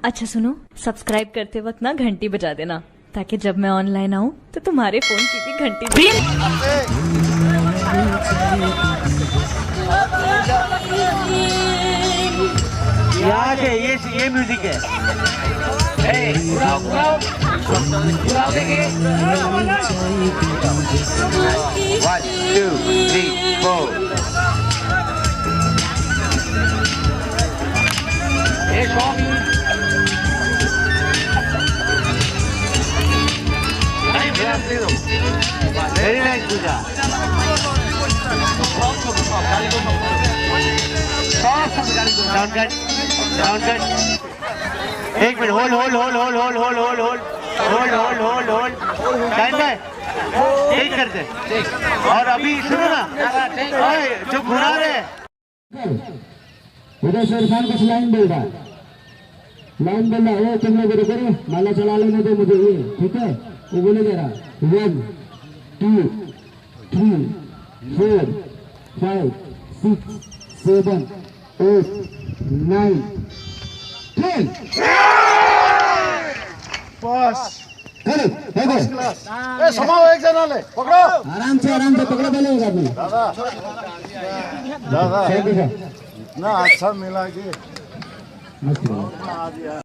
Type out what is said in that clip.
अच्छा सुनो, सब्सक्राइब करते वक्त ना घंटी बजा देना, ताकि जब मैं ऑनलाइन आऊँ तो तुम्हारे फोन की भी घंटी बजे। यहाँ के ये म्यूजिक है। One, two, three, four. Very nice, Pooja. Sound cut. एक मिनट, होल्ड टाइम पे ठीक करते। और अभी सुनो ना, जो घुरा रहे उधर से इरफान कुछ लाइन बोल रहा है, वो तुम लोग इधर करो, माला चला लेने दो मुझे, ये ठीक है? वो बोले जरा 1 2 3 4 5 6 7 8 9 10। बस चलो देखो, समाओ, एक जना ले पकड़ो, आराम से पकड़ो पहले एक आदमी। दादा इतना अच्छा मिला कि मस्त